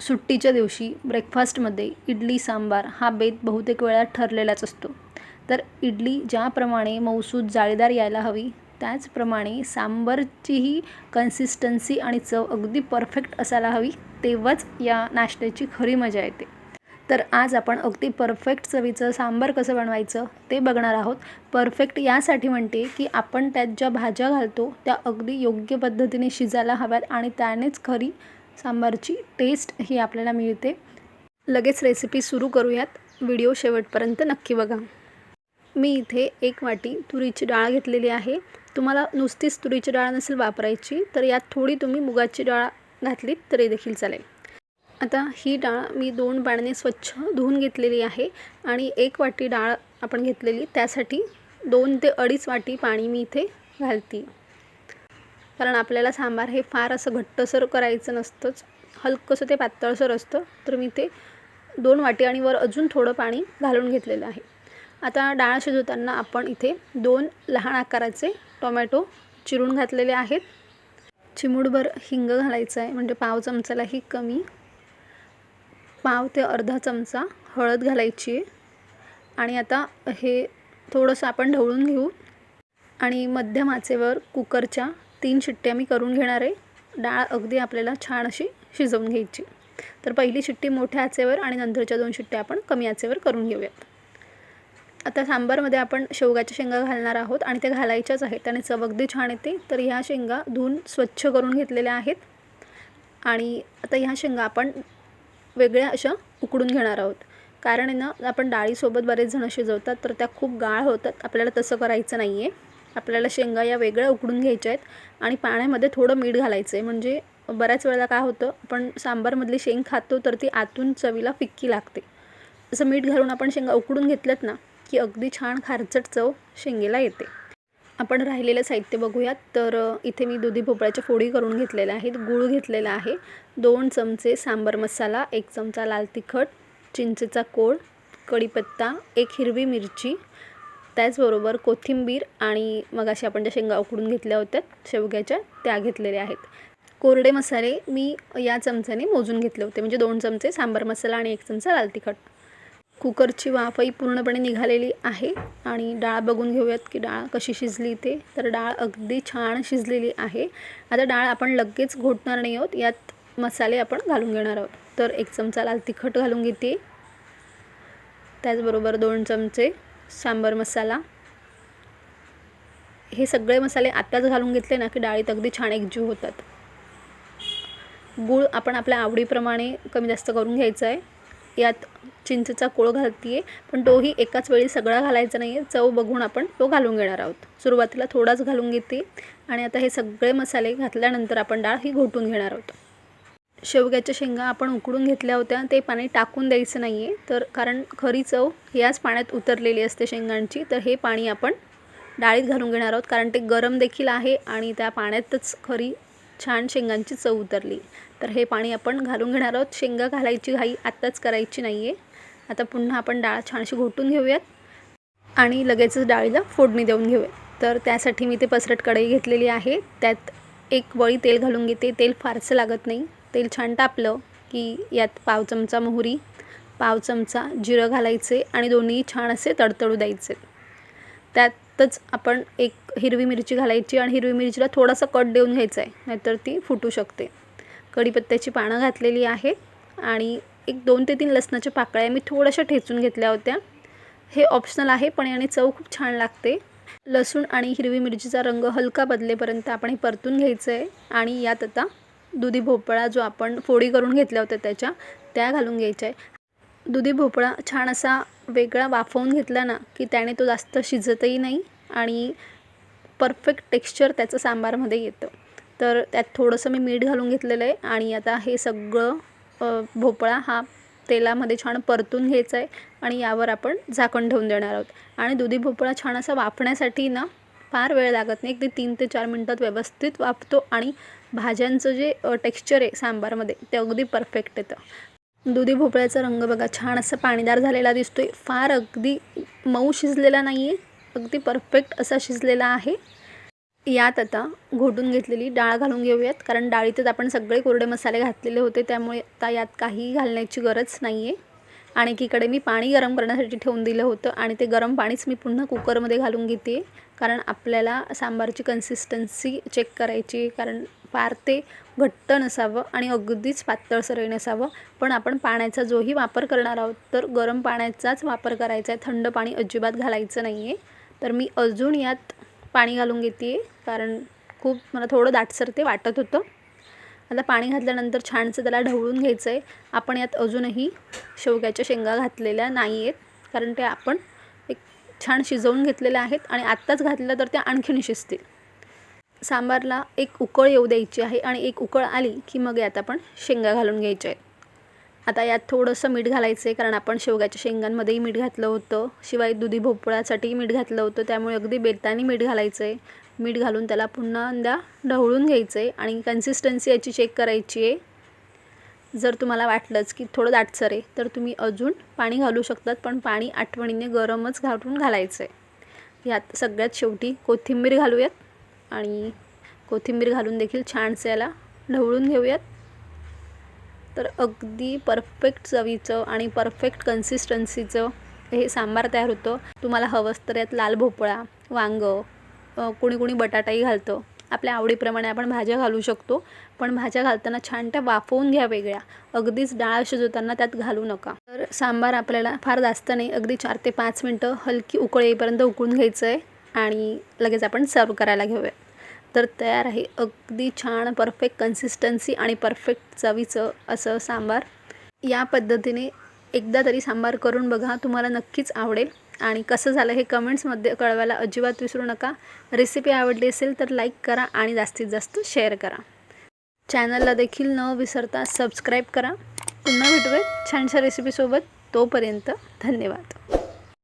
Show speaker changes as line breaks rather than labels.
सुट्टीच्या दिवशी ब्रेकफास्टमध्ये इडली सांबार हा बेत बहुतेक वेळा ठरलेलाच असतो. तर इडली ज्याप्रमाणे मऊसूत जाळीदार यायला हवी, त्याचप्रमाणे सांबारचीही कन्सिस्टन्सी आणि चव अगदी परफेक्ट असायला हवी, तेव्हाच या नाश्त्याची खरी मजा येते. तर आज आपण अगदी परफेक्ट चवीचं सांबार कसं बनवायचं ते बघणार आहोत. परफेक्ट यासाठी म्हणते की आपण त्यात ज्या भाज्या घालतो त्या अगदी योग्य पद्धतीने शिजायला हव्यात आणि त्यानेच खरी सांबारची टेस्ट ही आपल्याला मिळते. लगेच रेसिपी सुरू करूयात. व्हिडिओ शेवटपर्यंत नक्की बघा. मी इथे 1 वाटी तुरीची डाळ घेतलेली आहे. तुम्हाला नुसतीच तुरीची डाळ नसेल वापरायची तर यात थोडी तुम्ही मुगाची डाळ घातलीत तरी देखील चालेल. आता ही डाळ मी 2 पाण्याने स्वच्छ धुवून घेतलेली आहे आणि 1 वाटी डाळ आपण घेतलेली, त्यासाठी 2 ते 2.5 वाटी पाणी मी इथे घालते. कारण आपल्याला सांबार हे फार असं घट्टसर करायचं नसतंच, हलकंसं ते पातळसर असतं. तर मी ते 2 वाटी आणि वर अजून थोडं पाणी घालून घेतलेलं आहे. आता डाळ शिजवताना आपण इथे 2 लहान आकाराचे टोमॅटो चिरून घातलेले आहेत. चिमूटभर हिंग घालायचं आहे, म्हणजे पाव चमचालाही कमी. पाव ते अर्धा चमचा हळद घालायची आहे आणि आता हे थोडंसं आपण ढवळून घेऊ आणि मध्यम आचेवर कुकरच्या 3 शिट्ट्या मी करून घेणार आहे. डाळ अगदी आपल्याला छान अशी शिजवून घ्यायची. तर पहिली शिट्टी मोठ्या आचेवर आणि नंतरच्या 2 शिट्ट्या आपण कमी आचेवर करून घेऊयात. आता सांबारमध्ये आपण शेवगाच्या शेंगा घालणार आहोत आणि त्या घालायच्याच आहेत, त्याने चव अगदी छान येते. तर ह्या शेंगा धुवून स्वच्छ करून घेतलेल्या आहेत आणि आता ह्या शेंगा आपण वेगळ्या अशा उकडून घेणार आहोत. कारण आहे ना, आपण डाळीसोबत बरेच जण शिजवतात तर त्या खूप गाळ होतात. आपल्याला तसं करायचं नाही आहे. आपल्याला शेंगा या वेगळ्या उकडून घ्यायच्या आहेत आणि पाण्यामध्ये थोडं मीठ घालायचं आहे. म्हणजे बऱ्याच वेळेला काय होतं, आपण सांबारमधली शेंग खातो तर ती आतून चवीला फिक्की लागते. असं मीठ घालून आपण शेंगा उकडून घेतल्यात ना की अगदी छान खारचट चव शेंगेला येते. आपण राहिलेलं साहित्य बघूयात. तर इथे मी दुधी भोपळ्याच्या फोडी करून घेतलेल्या आहेत. गूळ घेतलेला आहे, 2 चमचे सांबार मसाला, 1 चमचा लाल तिखट, चिंचेचा कोळ, कढीपत्ता, 1 हिरवी मिरची, त्याचबरोबर कोथिंबीर आणि मगाशी आपण ज्या शेंगा उकडून घेतल्या होत्या शेवग्याच्या त्या घेतलेल्या आहेत. कोरडे मसाले मी या चमच्याने मोजून घेतले होते, म्हणजे 2 चमचे सांबार मसाला आणि 1 चमचा लाल तिखट. कुकरची वाफही पूर्णपणे निघालेली आहे आणि डाळ बघून घेऊयात की डाळ कशी शिजली ते. तर डाळ अगदी छान शिजलेली आहे. आता डाळ आपण लगेच घोटणार नाही आहोत, यात मसाले आपण घालून घेणार आहोत. तर 1 चमचा लाल तिखट घालून घेते, त्याचबरोबर 2 चमचे सांबार मसाला. हे सगळे मसाले आत्ताच घालून घेतले ना की डाळीत अगदी छान एकजीव होतात. गूळ आपण आपल्या आवडीप्रमाणे कमी जास्त करून घ्यायचा आहे. यात चिंचेचा कोळ घालते आहे, पण तोही एकाच वेळी सगळा घालायचा नाही आहे. चव बघून आपण तो घालून घेणार आहोत. सुरुवातीला थोडाच घालून घेते आणि आता हे सगळे मसाले घातल्यानंतर आपण डाळ ही घोटून घेणार आहोत. शेवग्याच्या शेंगा आपण उकडून घेतल्या होत्या, ते पाणी टाकून द्यायचं नाही आहे. तर कारण खरी चव याच पाण्यात उतरलेली असते शेंगांची. तर हे पाणी आपण डाळीत घालून घेणार आहोत, कारण ते गरम देखील आहे आणि त्या पाण्यातच खरी छान शेंगांची चव उतरली. तर हे पाणी आपण घालून घेणार आहोत. शेंगा घालायची घाई आत्ताच करायची नाही आहे. आता पुन्हा आपण डाळ छानशी घोटून घेऊयात आणि लगेचच डाळीला फोडणी देऊन घेऊयात. तर त्यासाठी मी ते पसरट कढई घेतलेली आहे. त्यात 1 वळी तेल घालून घेते. तेल फारसं लागत नाही. तेल छान तापलं की यात पाव चमचा मोहरी, पाव चमचा जिरं घालायचे आणि दोन्ही छान असे तडतडू द्यायचे. त्यातच आपण 1 हिरवी मिरची घालायची आणि हिरवी मिरचीला थोडासा कट देऊन घ्यायचा आहे, नाहीतर ती फुटू शकते. कढीपत्त्याची पानं घातलेली आहेत आणि 2 ते 3 लसणाच्या पाकळ्या मी थोड्याशा ठेचून घेतल्या होत्या. हे ऑप्शनल आहे, पण याने चव खूप छान लागते. लसूण आणि हिरवी मिरचीचा रंग हलका बदलेपर्यंत आपण हे परतून घ्यायचं आहे आणि यात आता दुधी भोपळा जो आपण फोडी करून घेतल्या होत्या त्या घालून घ्यायच्या आहे. दुधी भोपळा छान असा वेगळा वाफवून घेतला ना की त्याने तो जास्त शिजतही नाही आणि परफेक्ट टेक्स्चर त्याचं सांबारमध्ये येतं. तर त्यात थोडंसं मी मीठ घालून घेतलेलं आहे आणि आता हे सगळं भोपळा हा तेलामध्ये छान परतून घ्यायचा आहे आणि यावर आपण झाकण ठेवून देणार आहोत. आणि दुधी भोपळा छान असा वाफण्यासाठी ना फार वेळ लागत नाही, ते 3 ते 4 मिनटात व्यवस्थित वाफतो आणि भाज्यांचं जे टेक्स्चर आहे सांबारमध्ये ते अगदी परफेक्ट येतं. दुधी भोपळ्याचा रंग बघा छान असा पाणीदार झालेला दिसतोय. फार अगदी मऊ शिजलेला नाही आहे, अगदी परफेक्ट असा शिजलेला आहे. यात आता घोटून घेतलेली डाळ घालून घेऊयात, कारण डाळीतच आपण सगळे कोरडे मसाले घातलेले होते, त्यामुळे आता यात काही घालण्याची गरज नाही आहे. आणि एकीकडे मी पाणी गरम करण्यासाठी ठेवून दिलं होतं आणि ते गरम पाणीच मी पुन्हा कुकरमध्ये घालून घेते, कारण आपल्याला सांबारची कन्सिस्टन्सी चेक करायची, कारण फार ते घट्ट नसावं आणि अगदीच पातळसरही नसावं. पण आपण पाण्याचा जोही वापर करणार आहोत तर गरम पाण्याचाच वापर करायचा आहे, थंड पाणी अजिबात घालायचं नाही आहे. तर मी अजून यात पाणी घालून घेते आहे, कारण खूप मला थोडं दाटसर ते वाटत होतं. आता पाणी घातल्यानंतर छानसं त्याला ढवळून घ्यायचं आहे. आपण यात अजूनही शेवग्याच्या शेंगा घातलेल्या नाही आहेत, कारण ते आपण एक छान शिजवून घेतलेल्या आहेत आणि आत्ताच घातलं तर त्या आणखीन शिजतील. सांबारला एक उकळ येऊ द्यायची आहे आणि एक उकळ आली की मग यात आपण शेंगा घालून घ्यायच्या आहेत. आता यात थोडंसं मीठ घालायचं आहे, कारण आपण शेवग्याच्या शेंगांमध्येही मीठ घातलं होतं, शिवाय दुधी भोपळ्यासाठीही मीठ घातलं होतं, त्यामुळे अगदी बेताने मीठ घालायचं आहे. मीठ घालून त्याला पुन्हा ढवळून घ्यायचं आहे आणि कन्सिस्टन्सी याची चेक करायची आहे. जर तुम्हाला वाटलंच की थोडं दाटसर आहे तर तुम्ही अजून पाणी घालू शकतात, पण पाणी आठवणीने गरमच घालायचं आहे. यात सगळ्यात शेवटी कोथिंबीर घालूयात आणि कोथिंबीर घालून देखील छानसे याला ढवळून घेऊयात. तर अगदी परफेक्ट चवीचं आणि परफेक्ट कन्सिस्टन्सीचं हे सांबार तयार होतं. तुम्हाला हवंच तर यात लाल भोपळा, वांगं, कोणी बटाटाही घालतं. आपल्या आवडीप्रमाणे आपण भाज्या घालू शकतो, पण भाज्या घालताना छान त्या वाफवून घ्या वेगळ्या, अगदीच डाळ शिजवताना त्यात घालू नका. तर सांबार आपल्याला फार जास्त नाही, अगदी 4 ते 5 मिनटं हलकी उकळ येईपर्यंत उकळून घ्यायचं आहे आणि लगेच आपण सर्व करायला घेऊया. तर तयार आहे अगदी छान परफेक्ट कन्सिस्टन्सी आणि परफेक्ट चवीचं असं सांबार. या पद्धतीने एकदा तरी सांबार करून बघा, तुम्हाला नक्कीच आवडेल. आणि कसं झालं हे कमेंट्समध्ये कळवायला अजिबात विसरू नका. रेसिपी आवडली असेल तर लाईक करा आणि जास्तीत जास्त शेअर करा. चॅनलला देखील न विसरता सबस्क्राईब करा. पुन्हा भेटूया छानशा रेसिपीसोबत. तोपर्यंत धन्यवाद.